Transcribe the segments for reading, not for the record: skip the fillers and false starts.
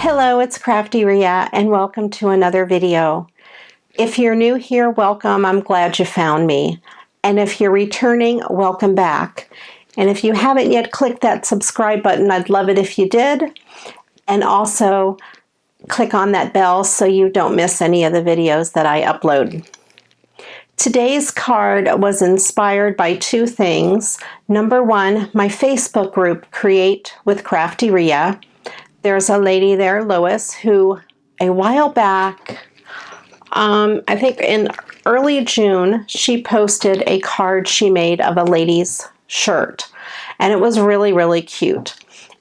Hello, it's CraftyRia and welcome to another video. If you're new here, welcome. I'm glad you found me. And if you're returning, welcome back. And if you haven't yet clicked that subscribe button, I'd love it if you did. And also click on that bell so you don't miss any of the videos that I upload. Today's card was inspired by two things. Number one, my Facebook group, Create with CraftyRia. There's a lady there, Lois, who a while back, I think in early June, she posted a card she made of a lady's shirt. And it was really, really cute.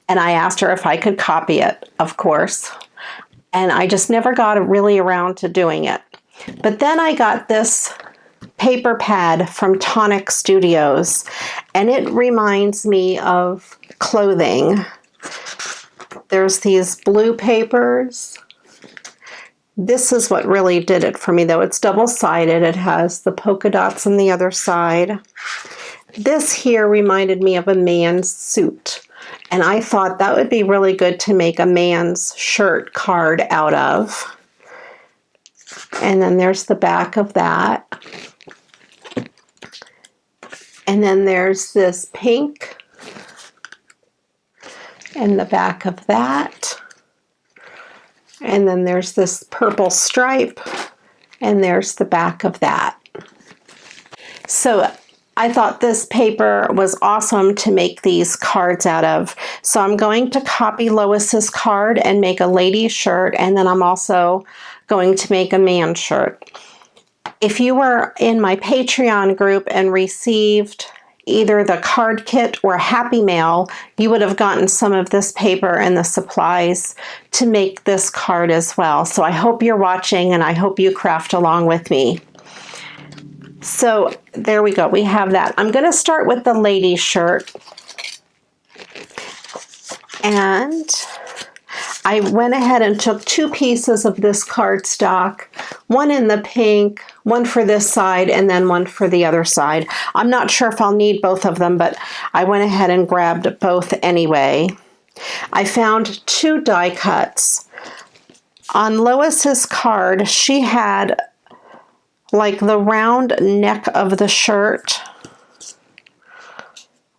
And I asked her if I could copy it, of course. And I just never got really around to doing it. But then I got this paper pad from Tonic Studios. And it reminds me of clothing. There's these blue papers. This is what really did it for me, though. It's double-sided. It has the polka dots on the other side. This here reminded me of a man's suit. And I thought that would be really good to make a man's shirt card out of. And then there's the back of that. And then there's this pink. And the back of that. And then there's this purple stripe. And there's the back of that. So I thought this paper was awesome to make these cards out of. So I'm going to copy Lois's card and make a lady shirt. And then I'm also going to make a man shirt. If you were in my Patreon group and received either the card kit or Happy Mail, you would have gotten some of this paper and the supplies to make this card as well. So I hope you're watching and I hope you craft along with me. So there we go, we have that. I'm going to start with the lady shirt. And I went ahead and took two pieces of this cardstock, one in the pink, one for this side, and then one for the other side. I'm not sure if I'll need both of them, but I went ahead and grabbed both anyway. I found two die cuts. On Lois's card, she had like the round neck of the shirt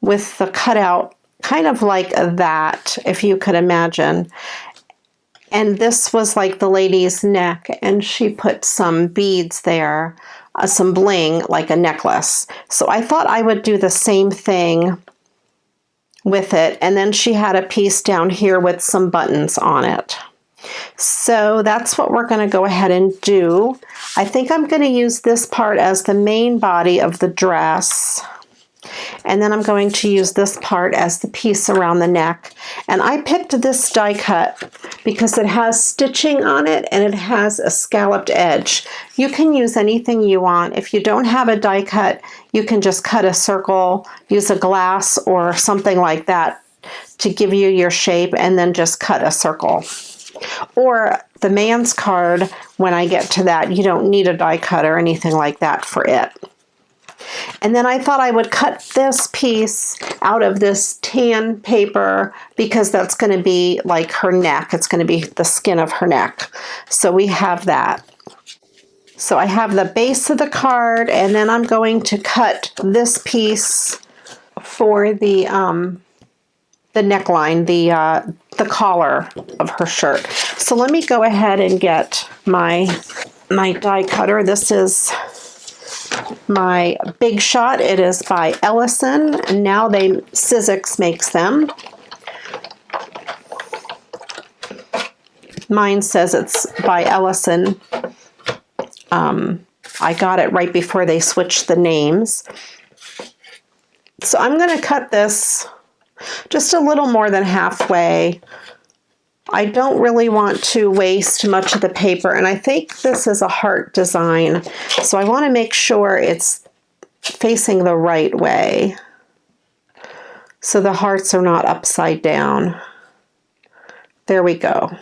with the cutout, kind of like that, if you could imagine. And this was like the lady's neck, and she put some beads there, some bling, like a necklace. So I thought I would do the same thing with it. And then she had a piece down here with some buttons on it. So that's what we're going to go ahead and do. I think I'm going to use this part as the main body of the dress. And then I'm going to use this part as the piece around the neck. And I picked this die cut because it has stitching on it and it has a scalloped edge. You can use anything you want. If you don't have a die cut, you can just cut a circle, use a glass or something like that to give you your shape, and then just cut a circle. Or the man's card, when I get to that, you don't need a die cut or anything like that for it. And then I thought I would cut this piece out of this tan paper because that's going to be like her neck. It's going to be the skin of her neck. So we have that. So I have the base of the card, and then I'm going to cut this piece for the neckline, the collar of her shirt. So let me go ahead and get my die cutter. This is my Big Shot. It is by Ellison, and now Sizzix makes them. Mine says it's by Ellison. I got it right before they switched the names. So I'm going to cut this just a little more than halfway. I don't really want to waste much of the paper, and I think this is a heart design, so I want to make sure it's facing the right way so the hearts are not upside down. There we go.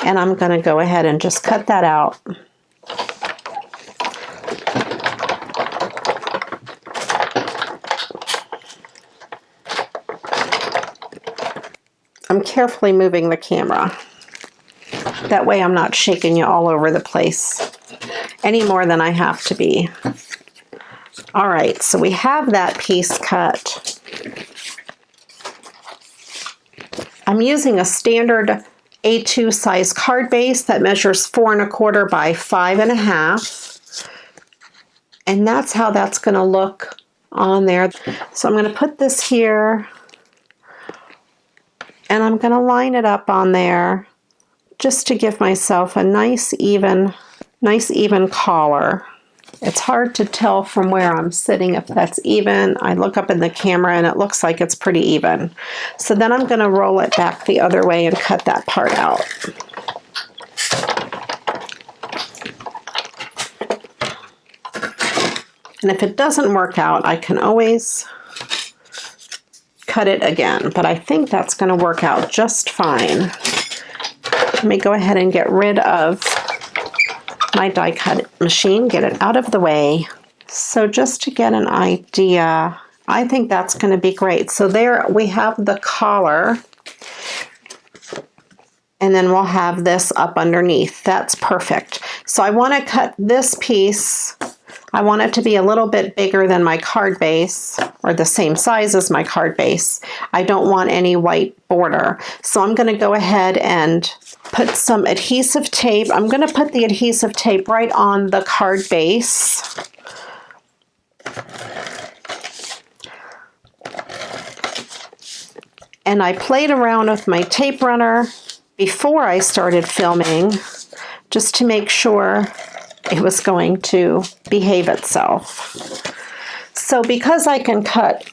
And I'm going to go ahead and just cut that out. I'm carefully moving the camera. That way I'm not shaking you all over the place any more than I have to be. All right, so we have that piece cut. I'm using a standard A2 size card base that measures 4 1/4 by 5 1/2. And that's how that's going to look on there. So I'm going to put this here and I'm going to line it up on there just to give myself a nice even collar. It's hard to tell from where I'm sitting if that's even. I look up in the camera and it looks like it's pretty even. So then I'm going to roll it back the other way and cut that part out. And if it doesn't work out, I can always cut it again. But I think that's going to work out just fine. Let me go ahead and get rid of my die cut machine, get it out of the way. So just to get an idea, I think that's going to be great. So there we have the collar, and then we'll have this up underneath. That's perfect. So I want to cut this piece. I want it to be a little bit bigger than my card base, or the same size as my card base. I don't want any white border. So I'm going to go ahead and put some adhesive tape. I'm going to put the adhesive tape right on the card base. And I played around with my tape runner before I started filming, just to make sure it was going to behave itself. So because I can cut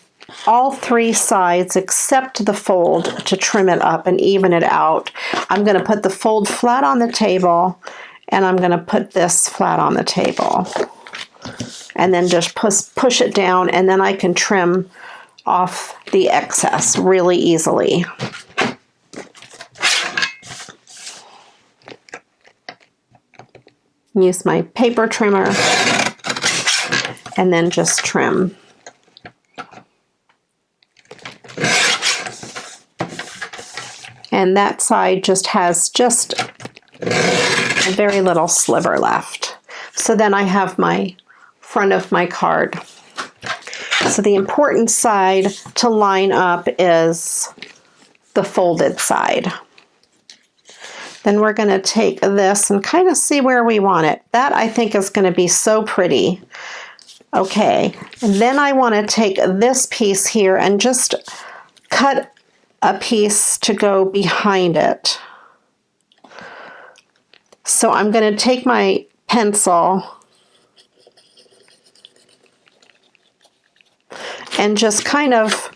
all 3 sides except the fold to trim it up and even it out, I'm going to put the fold flat on the table, and I'm going to put this flat on the table. And then just push it down, and then I can trim off the excess really easily. Use my paper trimmer and then just trim. And that side just has a very little sliver left. So then I have my front of my card. So the important side to line up is the folded side. Then we're going to take this and kind of see where we want it. That I think is going to be so pretty. Okay, and then I want to take this piece here and just cut a piece to go behind it. So I'm going to take my pencil and just kind of,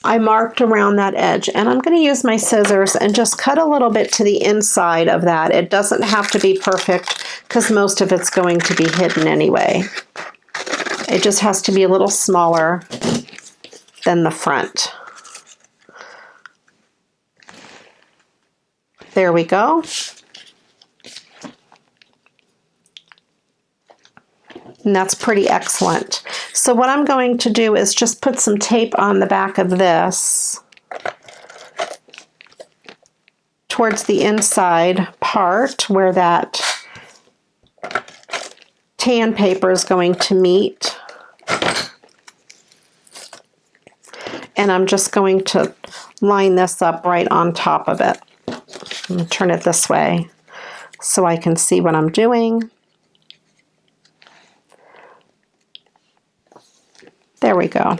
I marked around that edge, and I'm going to use my scissors and just cut a little bit to the inside of that. It doesn't have to be perfect because most of it's going to be hidden anyway. It just has to be a little smaller than the front. There we go. And that's pretty excellent. So what I'm going to do is just put some tape on the back of this towards the inside part where that tan paper is going to meet. And I'm just going to line this up right on top of it. I'm going to turn it this way so I can see what I'm doing. There we go.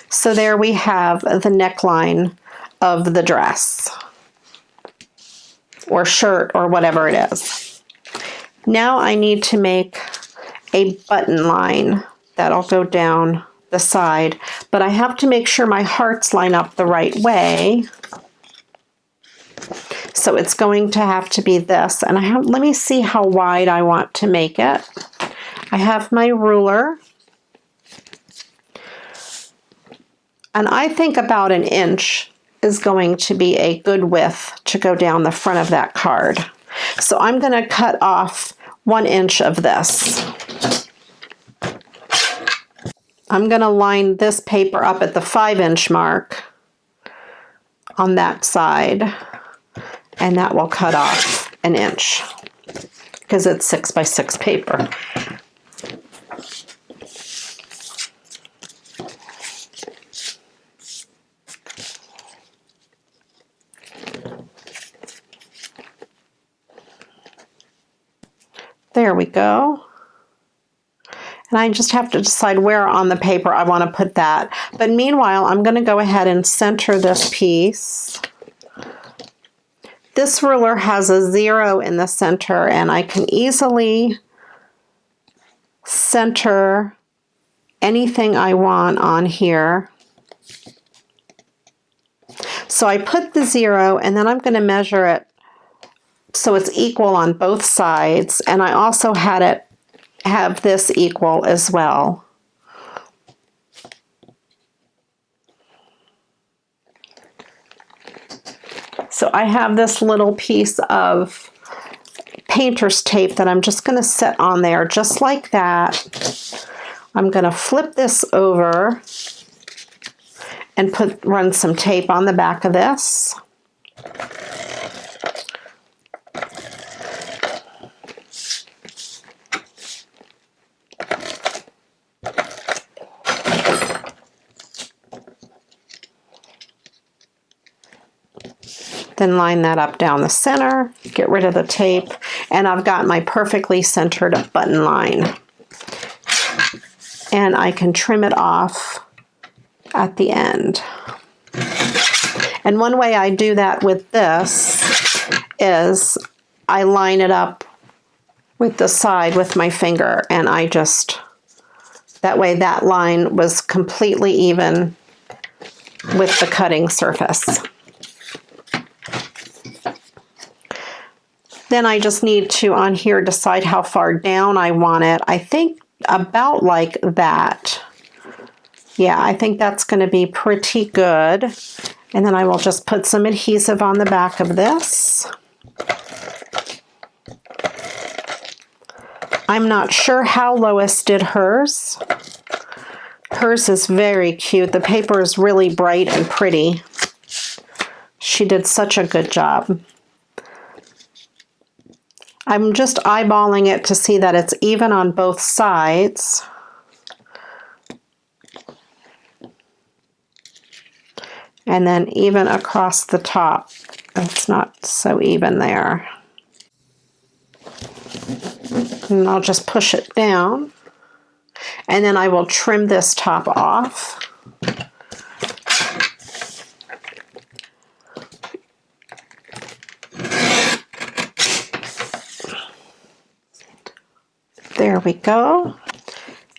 So there we have the neckline of the dress or shirt or whatever it is. Now I need to make a button line that'll go down the side, but I have to make sure my hearts line up the right way. So it's going to have to be this, and let me see how wide I want to make it. I have my ruler, and I think about 1 inch is going to be a good width to go down the front of that card. So I'm going to cut off 1 inch of this. I'm going to line this paper up at the 5 inch mark. on that side, and that will cut off 1 inch because it's 6 by 6 paper. There we go. And I just have to decide where on the paper I want to put that. But meanwhile, I'm going to go ahead and center this piece. This ruler has a 0 in the center, and I can easily center anything I want on here. So I put the 0, and then I'm going to measure it so it's equal on both sides, and I also had it have this equal as well. So I have this little piece of painter's tape that I'm just going to set on there just like that. I'm going to flip this over and run some tape on the back of this. Then line that up down the center, get rid of the tape, and I've got my perfectly centered button line. And I can trim it off at the end. And one way I do that with this is I line it up with the side with my finger, and I just, that way that line was completely even with the cutting surface. Then I just need to, on here, decide how far down I want it. I think about like that. Yeah, I think that's going to be pretty good. And then I will just put some adhesive on the back of this. I'm not sure how Lois did hers. Hers is very cute. The paper is really bright and pretty. She did such a good job. I'm just eyeballing it to see that it's even on both sides. And then even across the top. It's not so even there. And I'll just push it down. And then I will trim this top off. There we go.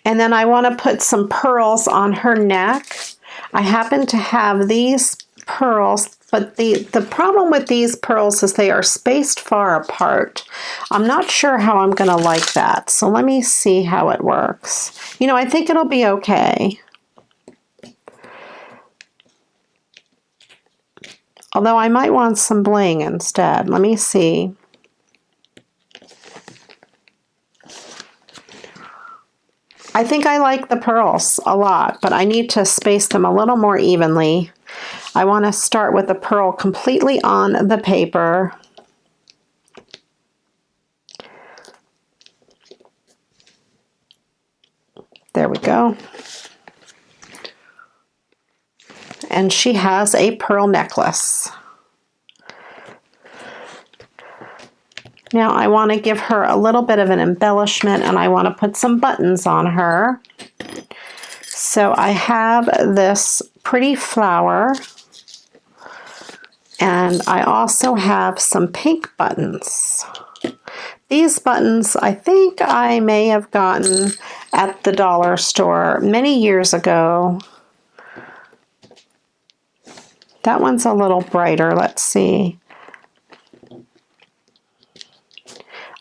And then I want to put some pearls on her neck. I happen to have these pearls, but the problem with these pearls is they are spaced far apart. I'm not sure how I'm going to like that, so let me see how it works. You know, I think it'll be okay. Although I might want some bling instead. Let me see. I think I like the pearls a lot, but I need to space them a little more evenly. I want to start with the pearl completely on the paper. There we go. And she has a pearl necklace. Now I want to give her a little bit of an embellishment, and I want to put some buttons on her. So I have this pretty flower, and I also have some pink buttons. These buttons I think I may have gotten at the dollar store many years ago. That one's a little brighter. Let's see.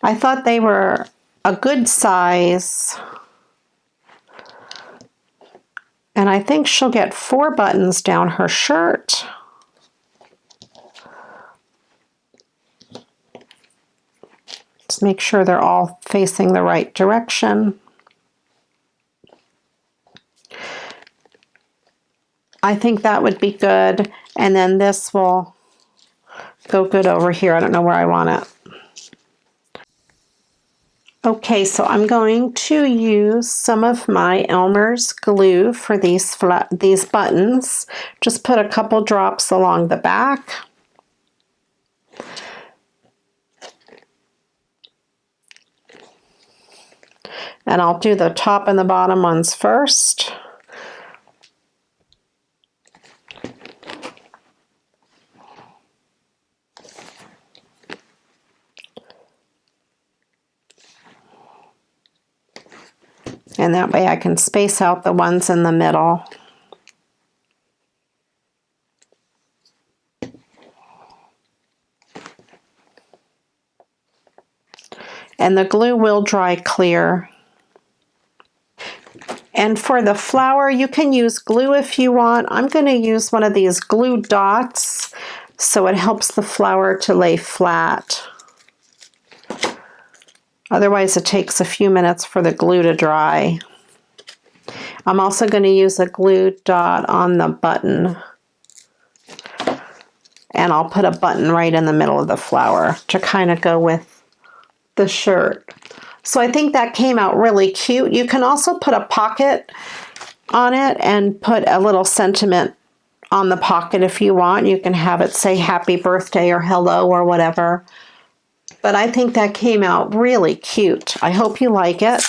I thought they were a good size. And I think she'll get 4 buttons down her shirt. Just make sure they're all facing the right direction. I think that would be good. And then this will go good over here. I don't know where I want it. Okay, so I'm going to use some of my Elmer's glue for these buttons. Just put a couple drops along the back. And I'll do the top and the bottom ones first. And that way I can space out the ones in the middle. And the glue will dry clear. And for the flower, you can use glue if you want. I'm going to use one of these glue dots so it helps the flower to lay flat. Otherwise, it takes a few minutes for the glue to dry. I'm also going to use a glue dot on the button. And I'll put a button right in the middle of the flower to kind of go with the shirt. So I think that came out really cute. You can also put a pocket on it and put a little sentiment on the pocket if you want. You can have it say happy birthday or hello or whatever. But I think that came out really cute. I hope you like it.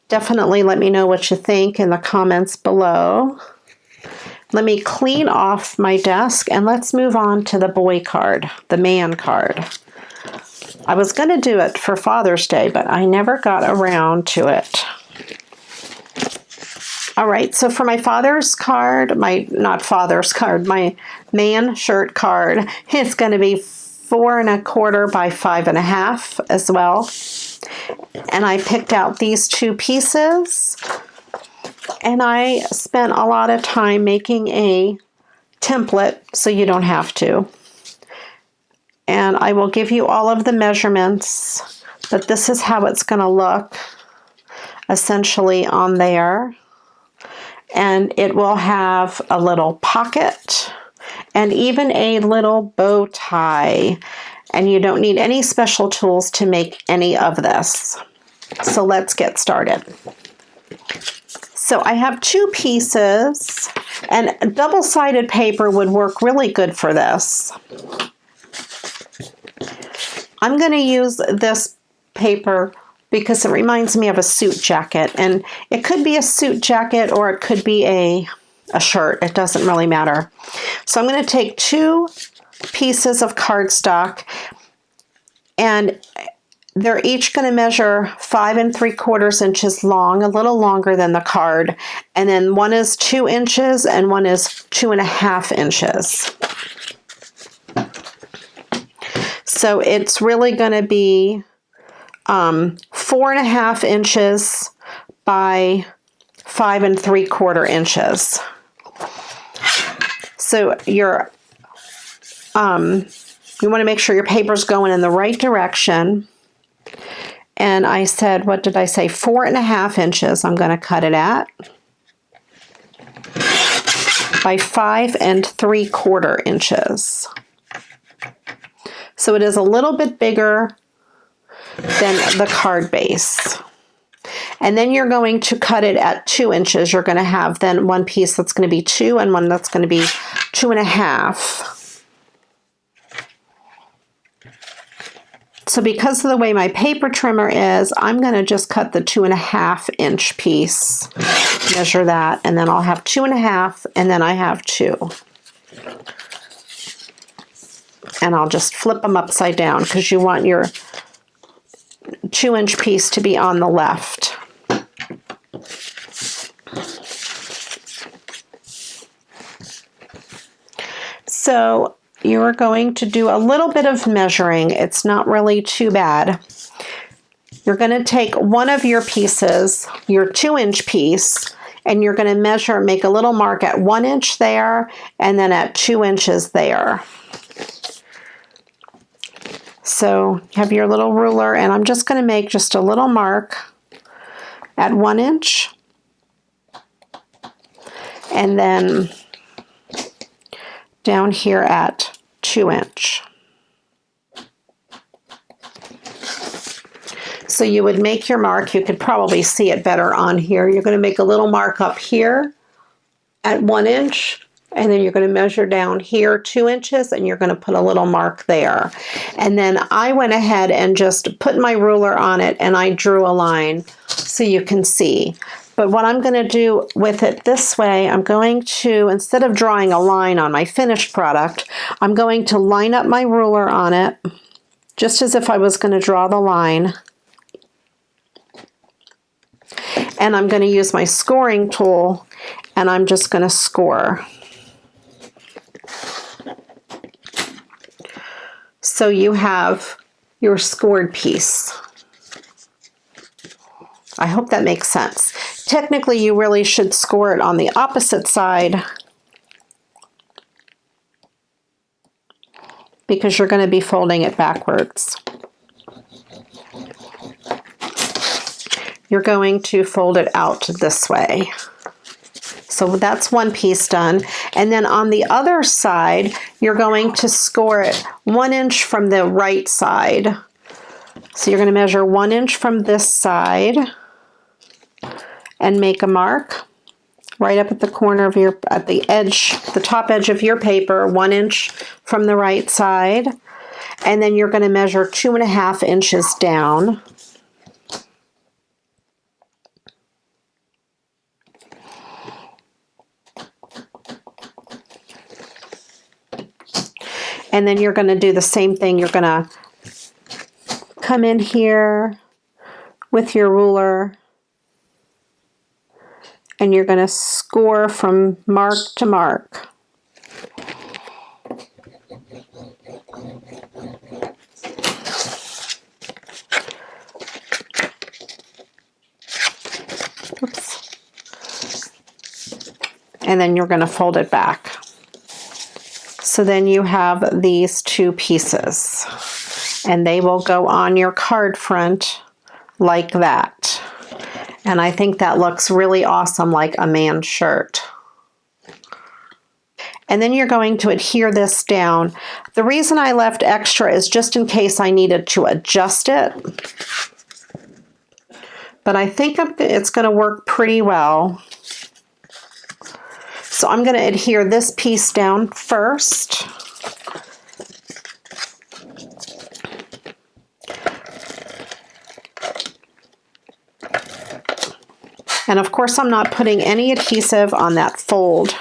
Definitely let me know what you think in the comments below. Let me clean off my desk and let's move on to the boy card, the man card. I was going to do it for Father's Day, but I never got around to it. All right, so for my father's card, my man shirt card, it's going to be 4 1/4 by 5 1/2 as well. And I picked out these two pieces. And I spent a lot of time making a template so you don't have to. And I will give you all of the measurements, but this is how it's going to look essentially on there. And it will have a little pocket and even a little bow tie. And you don't need any special tools to make any of this. So let's get started. So I have two pieces, and double-sided paper would work really good for this. I'm going to use this paper because it reminds me of a suit jacket, and it could be a suit jacket or it could be a shirt. It doesn't really matter. So I'm going to take two pieces of cardstock, and they're each going to measure 5 3/4 inches long, a little longer than the card. And then one is 2 inches and one is 2 1/2 inches. So it's really going to be 4 1/2 inches by 5 3/4 inches. So you want to make sure your paper's going in the right direction. And I said, what did I say? 4 1/2 inches I'm going to cut it at by 5 3/4 inches. So it is a little bit bigger than the card base. And then you're going to cut it at 2 inches. You're going to have then one piece that's going to be 2 and one that's going to be 2 1/2. So because of the way my paper trimmer is, I'm going to just cut the 2 1/2 inch piece, measure that, and then I'll have 2 1/2, and then I have 2. And I'll just flip them upside down because you want your 2 inch piece to be on the left. So you're going to do a little bit of measuring. It's not really too bad. You're going to take one of your pieces, your 2 inch piece, and you're going to measure, make a little mark at 1 inch there, and then at 2 inches there. So you have your little ruler, and I'm just going to make just a little mark at 1 inch. and then down here at 2 inch. So you would make your mark. You could probably see it better on here. You're going to make a little mark up here at 1 inch, and then you're going to measure down here 2 inches, and you're going to put a little mark there. And then I went ahead and just put my ruler on it, and I drew a line so you can see. But what I'm going to do with it this way, I'm going to, instead of drawing a line on my finished product, I'm going to line up my ruler on it, just as if I was going to draw the line. And I'm going to use my scoring tool, and I'm just going to score. So you have your scored piece. I hope that makes sense. Technically, you really should score it on the opposite side because you're going to be folding it backwards. You're going to fold it out this way. So that's one piece done. And then on the other side, you're going to score it 1 inch from the right side. So you're going to measure 1 inch from this side and make a mark right up at the corner of your, at the edge, the top edge of your paper, 1 inch from the right side. And then you're going to measure 2.5 inches down. And then you're going to do the same thing. You're going to come in here with your ruler, and you're going to score from mark to mark. Oops. And then you're going to fold it back. So then you have these two pieces, and they will go on your card front like that. And I think that looks really awesome, like a man's shirt. And then you're going to adhere this down. The reason I left extra is just in case I needed to adjust it. But I think it's going to work pretty well. So I'm going to adhere this piece down first. And of course, I'm not putting any adhesive on that fold.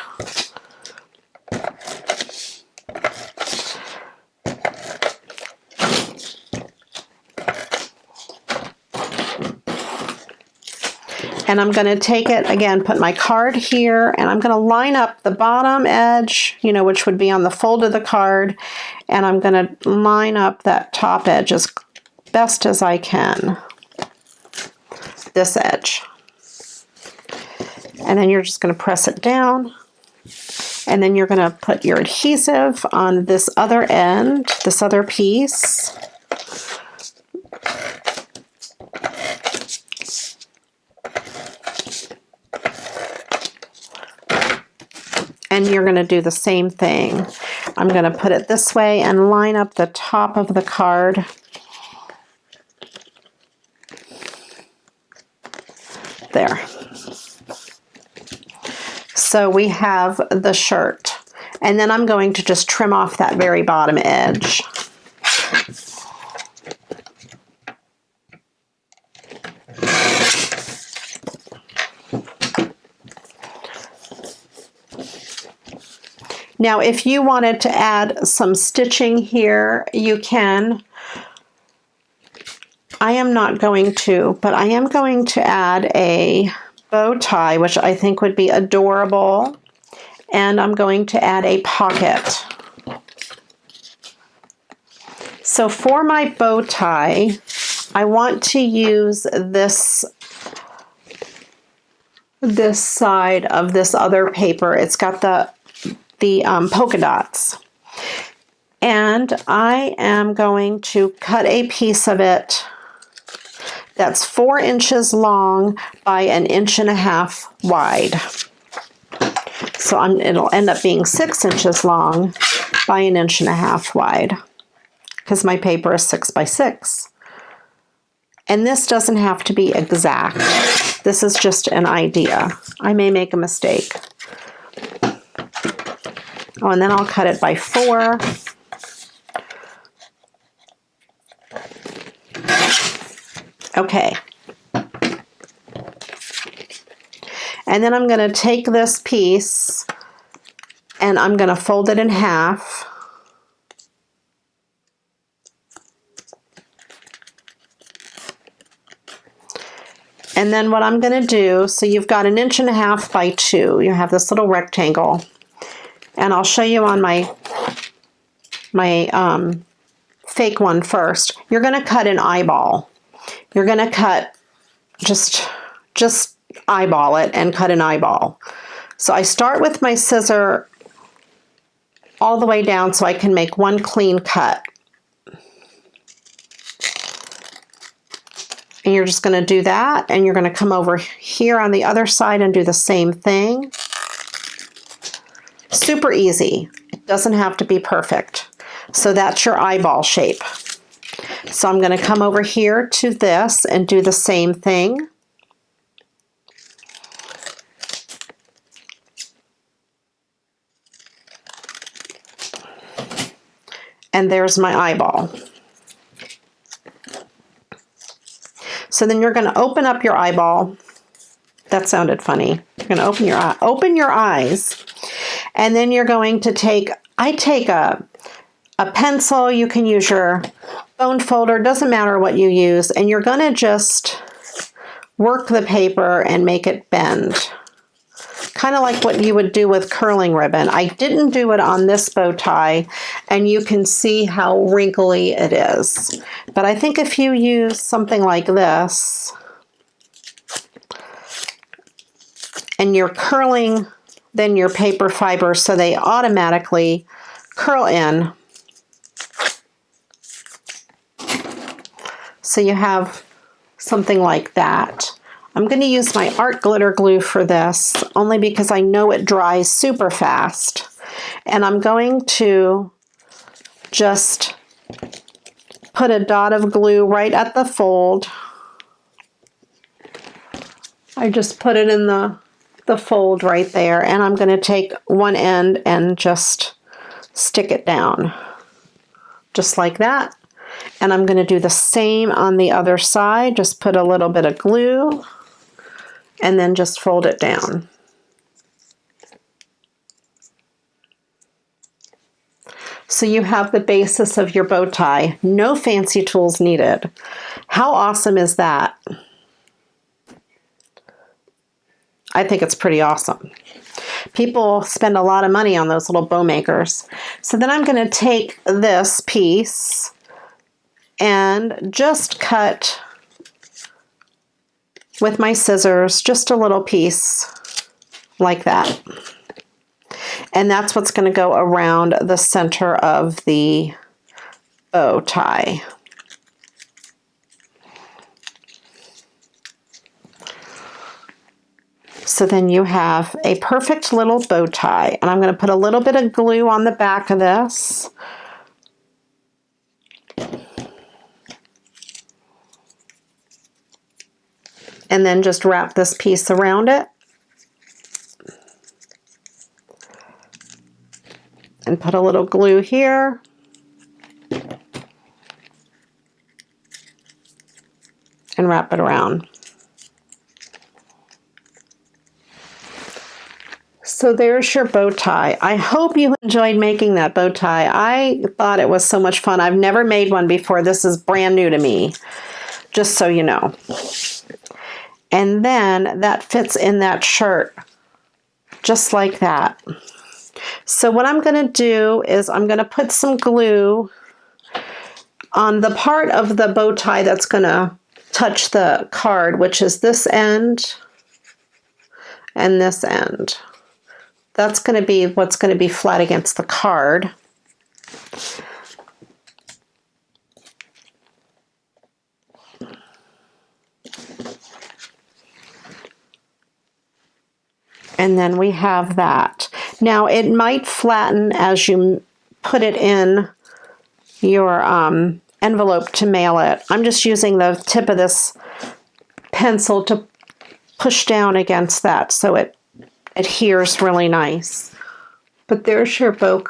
And I'm going to take it again, put my card here, and I'm going to line up the bottom edge, you know, which would be on the fold of the card, and I'm going to line up that top edge as best as I can, this edge. And then you're just going to press it down, and then you're going to put your adhesive on this other end, this other piece. And you're going to do the same thing. I'm going to put it this way and line up the top of the card. There. So we have the shirt. And then I'm going to just trim off that very bottom edge. Now, if you wanted to add some stitching here, you can. I am not going to, but I am going to add a bow tie, which I think would be adorable. And I'm going to add a pocket. So for my bow tie, I want to use this side of this other paper. It's got the polka dots. And I am going to cut a piece of it that's 4 inches long by 1.5 inches wide. So it'll end up being 6 inches long by 1.5 inches wide, because my paper is 6 by 6. And this doesn't have to be exact. This is just an idea. I may make a mistake. Oh, and then I'll cut it by 4. Okay. And then I'm going to take this piece and I'm going to fold it in half. And then what I'm going to do, so you've got 1.5 inches by 2. You have this little rectangle. And I'll show you on my fake one first. You're going to cut an eyeball. You're going to cut, just eyeball it and cut an eyeball. So I start with my scissor all the way down so I can make one clean cut. And you're just going to do that, and you're going to come over here on the other side and do the same thing. Super easy. It doesn't have to be perfect. So that's your eyeball shape. So I'm going to come over here to this and do the same thing. And there's my eyeball. So then you're going to open up your eyeball. That sounded funny. You're going to open your eyes, and then you're going to take, I take a pencil. You can use your bone folder, doesn't matter what you use, and you're going to just work the paper and make it bend. Kind of like what you would do with curling ribbon. I didn't do it on this bow tie, and you can see how wrinkly it is. But I think if you use something like this, and you're curling then your paper fibers so they automatically curl in. So you have something like that. I'm going to use my art glitter glue for this only because I know it dries super fast. And I'm going to just put a dot of glue right at the fold. I just put it in the fold right there, and I'm going to take one end and just stick it down just like that. And I'm going to do the same on the other side. Just put a little bit of glue and then just fold it down. So you have the basis of your bow tie. No fancy tools needed. How awesome is that? I think it's pretty awesome. People spend a lot of money on those little bow makers. So then I'm going to take this piece and just cut with my scissors just a little piece like that. And that's what's going to go around the center of the bow tie. So then you have a perfect little bow tie. And I'm going to put a little bit of glue on the back of this. And then just wrap this piece around it. And put a little glue here. And wrap it around. So there's your bow tie. I hope you enjoyed making that bow tie. I thought it was so much fun. I've never made one before. This is brand new to me, just so you know. And then that fits in that shirt, just like that. So what I'm going to do is I'm going to put some glue on the part of the bow tie that's going to touch the card, which is this end and this end. That's going to be what's going to be flat against the card. And then we have that. Now it might flatten as you put it in your envelope to mail it. I'm just using the tip of this pencil to push down against that so it adheres really nice. But there's your bow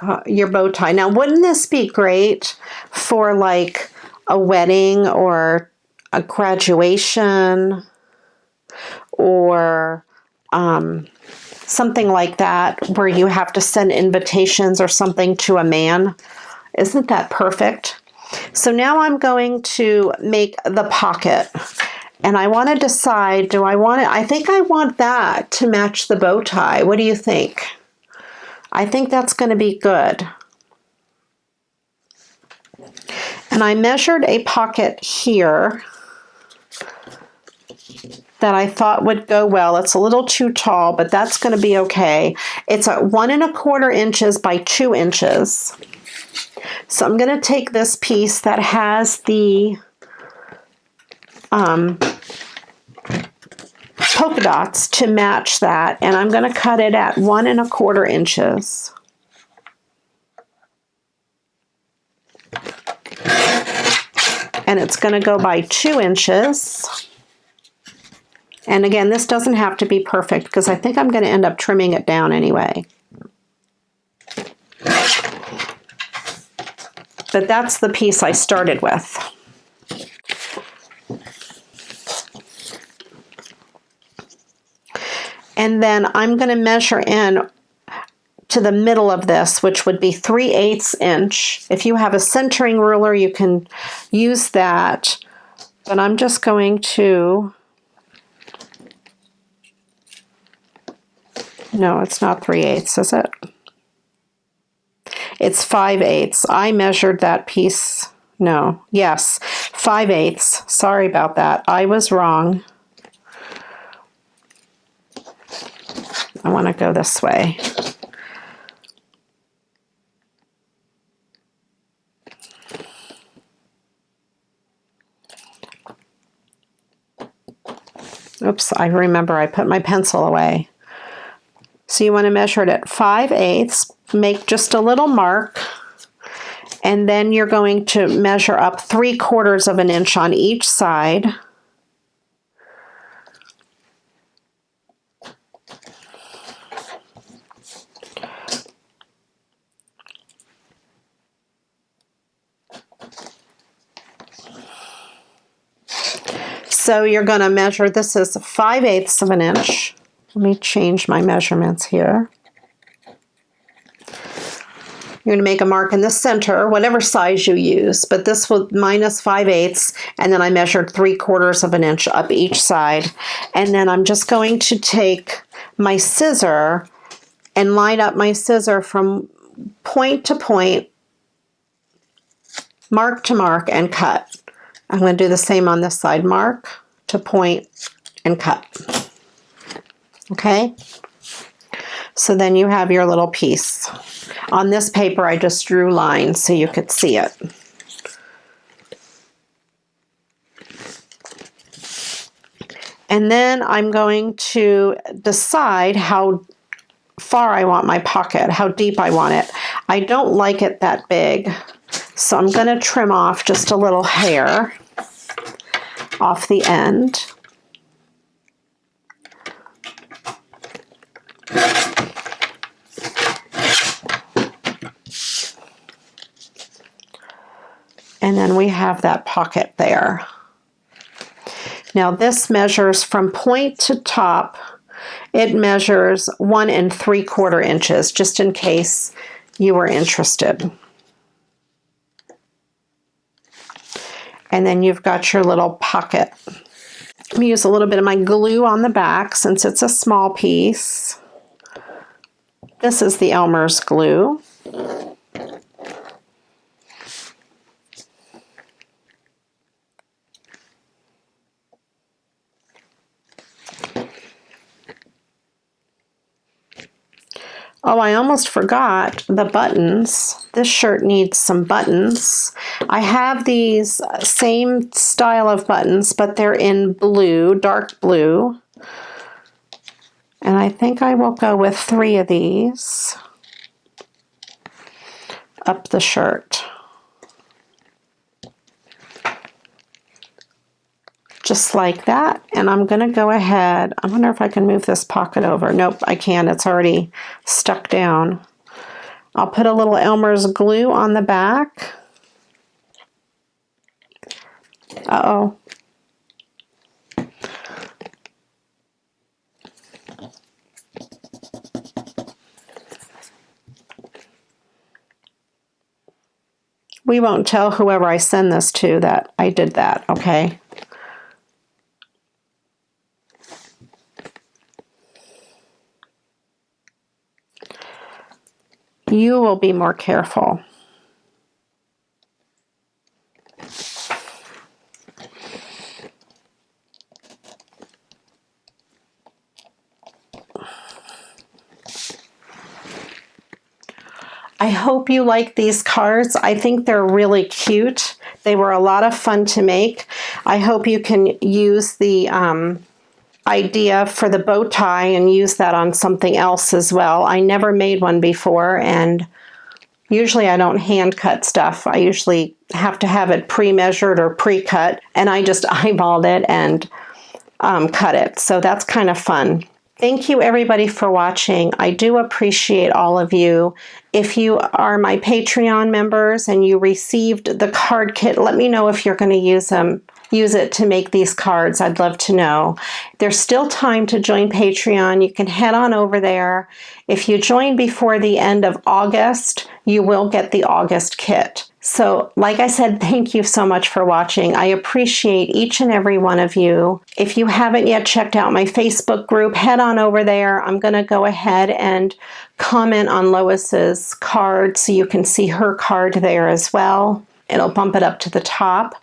tie. Now, wouldn't this be great for like a wedding or a graduation or something like that where you have to send invitations or something to a man? Isn't that perfect? So now I'm going to make the pocket. And I want to decide, do I want it? I think I want that to match the bow tie. What do you think? I think that's going to be good. And I measured a pocket here that I thought would go well. It's a little too tall, but that's going to be okay. It's at 1 1/4 inches by 2 inches. So I'm going to take this piece that has the polka dots to match that, and I'm going to cut it at 1 1/4 inches. And it's going to go by 2 inches. And again, this doesn't have to be perfect because I think I'm going to end up trimming it down anyway. But that's the piece I started with. And then I'm going to measure in to the middle of this, which would be 3/8 inch. If you have a centering ruler, you can use that. But I'm just going to... No, it's not 3/8, is it? It's 5/8. I measured that piece. No, yes, 5/8. Sorry about that. I was wrong. I want to go this way. Oops, I remember I put my pencil away. So you want to measure it at 5/8, make just a little mark, and then you're going to measure up 3/4 of an inch on each side. So you're going to measure, this is 5/8 of an inch. Let me change my measurements here. You're going to make a mark in the center, whatever size you use, but this will minus 5/8, and then I measured 3/4 of an inch up each side. And then I'm just going to take my scissor and line up my scissor from point to point, mark to mark, and cut. I'm going to do the same on this side, mark to point and cut. Okay? So then you have your little piece. On this paper, I just drew lines so you could see it. And then I'm going to decide how far I want my pocket, how deep I want it. I don't like it that big, so I'm going to trim off just a little hair off the end. And then we have that pocket there. Now this measures from point to top. It measures 1 3/4 inches, just in case you were interested. And then you've got your little pocket. I'm going to use a little bit of my glue on the back since it's a small piece. This is the Elmer's glue. Oh, I almost forgot the buttons. This shirt needs some buttons. I have these same style of buttons, but they're in blue, dark blue. And I think I will go with 3 of these up the shirt. Just like that. And I'm going to go ahead. I wonder if I can move this pocket over. Nope, I can't. It's already stuck down. I'll put a little Elmer's glue on the back. Uh-oh. We won't tell whoever I send this to that I did that, okay? You will be more careful. I hope you like these cards. I think they're really cute. They were a lot of fun to make. I hope you can use the idea for the bow tie and use that on something else as well. I never made one before, and usually I don't hand cut stuff. I usually have to have it pre-measured or pre-cut, and I just eyeballed it and cut it. So that's kind of fun. Thank you everybody for watching. I do appreciate all of you. If you are my Patreon members and you received the card kit, let me know if you're going to use it to make these cards. I'd love to know. There's still time to join Patreon. You can head on over there. If you join before the end of August, you will get the August kit. So, like I said, thank you so much for watching. I appreciate each and every one of you. If you haven't yet checked out my Facebook group, head on over there. I'm going to go ahead and comment on Lois's card so you can see her card there as well. It'll bump it up to the top.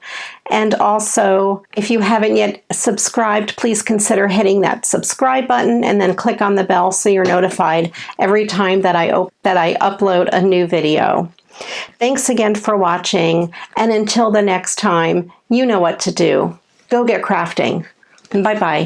And also, if you haven't yet subscribed, please consider hitting that subscribe button and then click on the bell so you're notified every time that I upload a new video. Thanks again for watching, and until the next time, you know what to do. Go get crafting. Bye-bye.